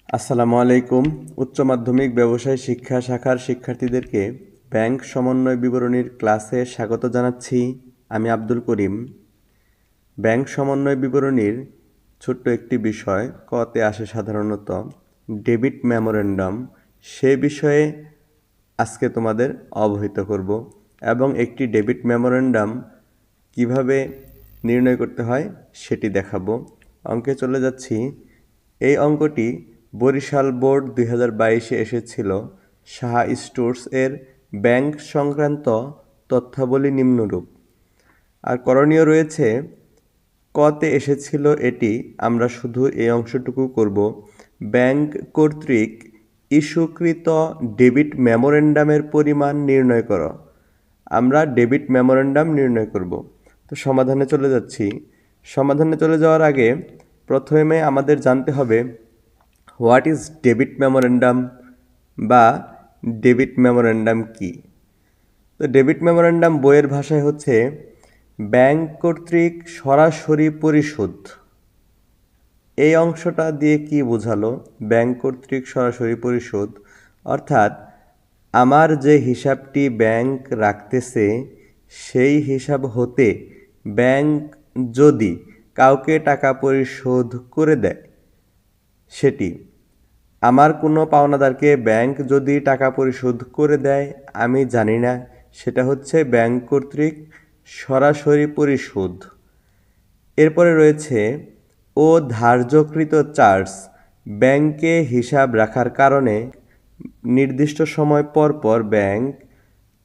আসসালামু আলাইকুম। উচ্চ মাধ্যমিক ব্যবসায় শিক্ষা শাখার শিক্ষার্থীদেরকে ব্যাংক সমন্বয় বিবরণীর ক্লাসে স্বাগত জানাচ্ছি। আমি আব্দুল করিম। ব্যাংক সমন্বয় বিবরণীর ছোট্ট একটি বিষয় কতে আসে সাধারণত ডেবিট মেমোরেন্ডাম, সে বিষয়ে আজকে তোমাদের অবহিত করব এবং একটি ডেবিট মেমোরেন্ডাম কিভাবে নির্ণয় করতে হয় সেটি দেখাবো। অঙ্কে চলে যাচ্ছি। এই অঙ্কটি বরিশাল বোর্ড 2022-এ এসেছিল। সাহা স্টোর্স এর ব্যাংক সংক্রান্ত তথ্যাবলী নিম্নরূপ। আর করণীয় রয়েছে, কতে এসেছিল এটি আমরা শুধু এই অংশটুকু করব। ব্যাংক কর্তৃক ইস্যুকৃত ডেবিট মেমোরেন্ডামের পরিমাণ নির্ণয় করো। আমরা ডেবিট মেমোরেন্ডাম নির্ণয় করব। তো সমাধানে চলে যাচ্ছি। সমাধানে চলে যাওয়ার আগে প্রথমে আমাদের জানতে হবে হোয়াট ইজ ডেবিট মেমোরেন্ডাম বা ডেবিট মেমোরেন্ডাম কি। তো ডেবিট মেমোরেন্ডাম বইয়ের ভাষায় হচ্ছে ব্যাংক কর্তৃক সরাসরি পরিশোধ। এই অংশটা দিয়ে কি বোঝালো? ব্যাংক কর্তৃক সরাসরি পরিশোধ অর্থাৎ আমার যে হিসাবটি ব্যাংক রাখতেছে সেই হিসাব হতে ব্যাংক যদি কাউকে টাকা পরিশোধ করে দেয়, সেটি আমার কোনো পাওনাদারকে ব্যাংক যদি টাকা পরিশোধ করে দেয়, আমি জানি না, সেটা হচ্ছে ব্যাংক কর্তৃক সরাসরি পরিশোধ। এরপরে রয়েছে ও ধার্যকৃত চার্জ। ব্যাংকে হিসাব রাখার কারণে নির্দিষ্ট সময় পর পর ব্যাংক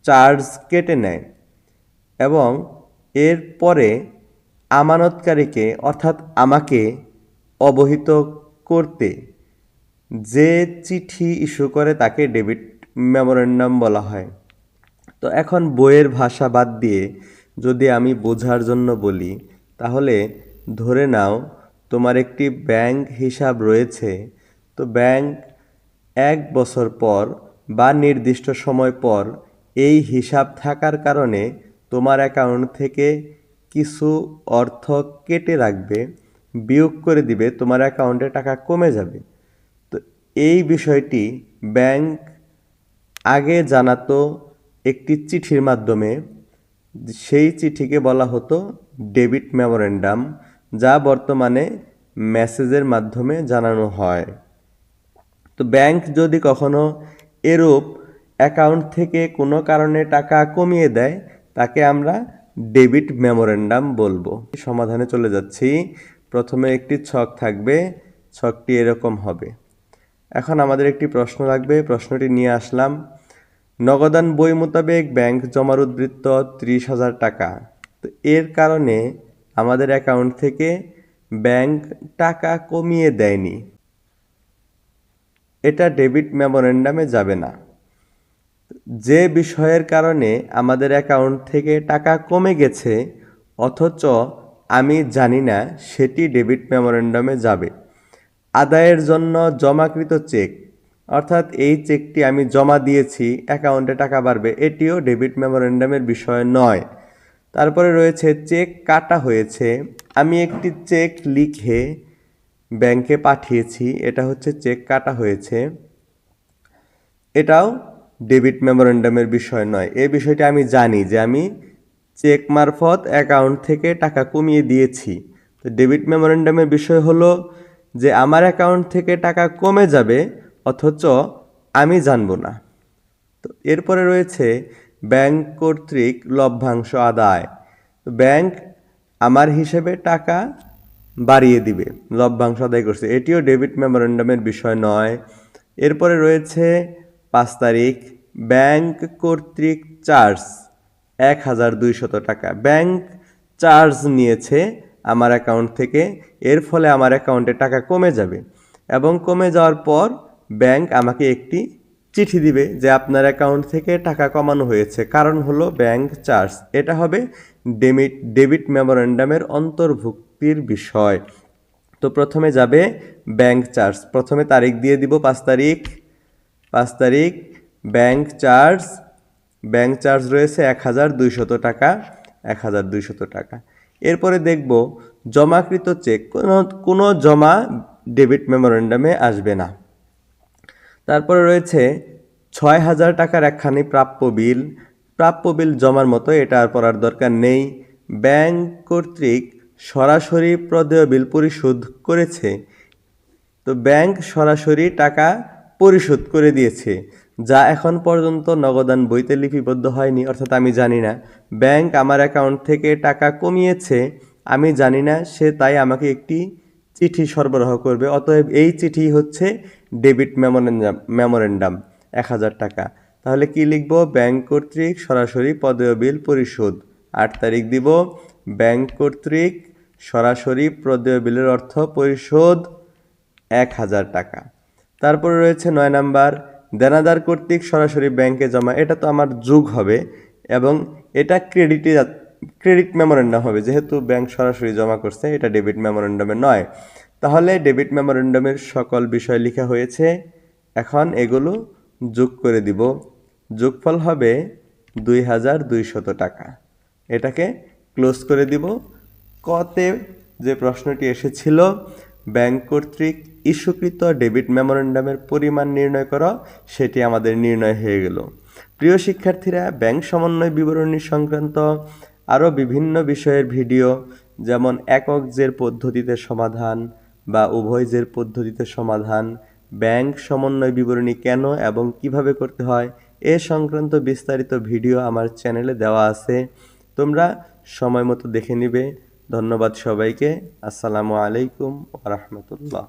চার্জ কেটে নেয় এবং এর পরে আমানতকারীকে অর্থাৎ আমাকে অবহিত করতে যে চিঠি ইস্যু করে তাকে ডেবিট মেমোরেন্ডাম বলা হয়। তো এখন বইয়ের ভাষা বাদ দিয়ে যদি আমি বোঝার জন্য বলি, তাহলে ধরে নাও তোমার একটি ব্যাংক হিসাব রয়েছে। তো ব্যাংক 1 বছর পর বা নির্দিষ্ট সময় পর এই হিসাব থাকার কারণে তোমার অ্যাকাউন্ট থেকে কিছু অর্থ কেটে রাখবে, বিয়োগ করে দিবে, তোমার অ্যাকাউন্টে টাকা কমে যাবে। তো এই বিষয়টি ব্যাংক আগে জানাতো একটি চিঠির মাধ্যমে। সেই চিঠিকে বলা হতো ডেবিট মেমোরেন্ডাম, যা বর্তমানে মেসেজের মাধ্যমে জানানো হয়। তো ব্যাংক যদি কখনো এরূপ অ্যাকাউন্ট থেকে কোনো কারণে টাকা কমিয়ে দেয়, তাকে আমরা ডেবিট মেমোরেন্ডাম বলবো। সমাধানে চলে যাচ্ছি। প্রথমে একটি ছক থাকবে, ছকটি এরকম হবে। এখন আমাদের একটি প্রশ্ন লাগবে, প্রশ্নটি নিয়ে আসলাম। নগদান বই মোতাবেক ব্যাংক জমার উদ্বৃত্ত 30,000 টাকা। তো এর কারণে আমাদের অ্যাকাউন্ট থেকে ব্যাংক টাকা কমিয়ে দেয়নি, এটা ডেবিট মেমোরেন্ডামে যাবে না। যে বিষয়ের কারণে আমাদের অ্যাকাউন্ট থেকে টাকা কমে গেছে অথচ আমি জানি না, সেটি ডেবিট মেমোরেন্ডামে যাবে। আদায়ের জন্য জমাকৃত চেক, অর্থাৎ এই চেকটি আমি জমা দিয়েছি, অ্যাকাউন্টে টাকা বাড়বে, এটিও ডেবিট মেমোরেন্ডামের বিষয় নয়। তারপরে রয়েছে চেক কাটা হয়েছে। আমি একটি চেক লিখে ব্যাংকে পাঠিয়েছি, এটা হচ্ছে চেক কাটা হয়েছে, এটাও ডেবিট মেমোরেন্ডামের বিষয় নয়। এই বিষয়টি আমি জানি যে আমি চেক মারফত অ্যাকাউন্ট থেকে টাকা কমিয়ে দিয়েছি। তো ডেবিট মেমোরেন্ডামের বিষয় হলো যে আমার অ্যাকাউন্ট থেকে টাকা কমে যাবে অথচ আমি জানবো না। তো এরপরে রয়েছে ব্যাংক কর্তৃক লভ্যাংশ আদায়। তো ব্যাংক আমার হিসেবে টাকা বাড়িয়ে দিবে, লভ্যাংশ আদায় করছে, এটিও ডেবিট মেমোরেন্ডামের বিষয় নয়। এরপরে রয়েছে 5 তারিখ, ব্যাংক কর্তৃক চার্জ 1,200 টাকা। ব্যাংক চার্জ নিয়েছে আমার অ্যাকাউন্ট থেকে, এর ফলে আমার অ্যাকাউন্টে টাকা কমে যাবে এবং কমে যাওয়ার পর ব্যাংক আমাকে একটি চিঠি দিবে যে আপনার অ্যাকাউন্ট থেকে টাকা কমানো হয়েছে, কারণ হলো ব্যাংক চার্জ। এটা হবে ডেবিট মেমোরেন্ডামের অন্তর্ভুক্তির বিষয়। তো প্রথমে যাবে ব্যাংক চার্জ, প্রথমে তারিখ দিয়ে দিব 5 তারিখ। 5 তারিখ ব্যাংক চার্জ, ব্যাংক চার্জ রয়েছে 1,200 টাকা, 1,200 টাকা। এরপরে দেখব জমাকৃত চেক, কোনো জমা ডেবিট মেমোরেন্ডামে আসবে না। তারপরে রয়েছে ৬,০০০ টাকার একখানি প্রাপ্য বিল জমার মতো, এটা আর পড়ার দরকার নেই। ব্যাংক কর্তৃক সরাসরি প্রদেয় বিল পরিশোধ করেছে। তো ব্যাংক সরাসরি টাকা পরিশোধ করে দিয়েছে, যা এখন পর্যন্ত নগদান বইতে লিপিবদ্ধ হয়নি, অর্থাৎ আমি জানি না। ব্যাংক আমার অ্যাকাউন্ট থেকে টাকা কমিয়েছে, আমি জানি না, সে তাই আমাকে একটি চিঠি সরবরাহ করবে। অতএব এই চিঠি হচ্ছে ডেবিট মেমোরেন্ডাম ১,০০০ টাকা। তাহলে কি লিখব? ব্যাংক কর্তৃক সরাসরি প্রদেয় বিল পরিশোধ। ৮ তারিখ দিব ব্যাংক কর্তৃক সরাসরি প্রদেয় বিলের অর্থ পরিশোধ ১,০০০ টাকা। তারপরে রয়েছে ৯ নাম্বার, দেনাদার কর্তৃক সরাসরি ব্যাংকে জমা। এটা তো আমার যোগ হবে এবং এটা ক্রেডিট মেমোরেন্ডাম হবে, যেহেতু ব্যাংক সরাসরি জমা করছে, এটা ডেবিট মেমোরেন্ডামে নয়। তাহলে ডেবিট মেমোরেন্ডামের সকল বিষয় লেখা হয়েছে, এখন এগুলো যোগ করে দিব। যোগফল হবে ২,২০০ টাকা। এটাকে ক্লোজ করে দিব। কতে যে প্রশ্নটি এসেছিল, ব্যাংক কর্তৃক ইস্যুকৃত ডেবিট মেমোরেন্ডামের পরিমাণ নির্ণয় করো, সেটি আমাদের নির্ণয় হয়ে গেল। প্রিয় শিক্ষার্থীরা, ব্যাংক সমন্বয় বিবরণী সংক্রান্ত আরও বিভিন্ন বিষয়ের ভিডিও, যেমন একক জের পদ্ধতিতে সমাধান বা উভয় জের পদ্ধতিতে সমাধান, ব্যাংক সমন্বয় বিবরণী কেন এবং কিভাবে করতে হয়, এ সংক্রান্ত বিস্তারিত ভিডিও আমার চ্যানেলে দেওয়া আছে, তোমরা সময় মতো দেখে নিবে। ধন্যবাদ সবাইকে। আসসালামু আলাইকুম ওয়া রাহমাতুল্লাহ।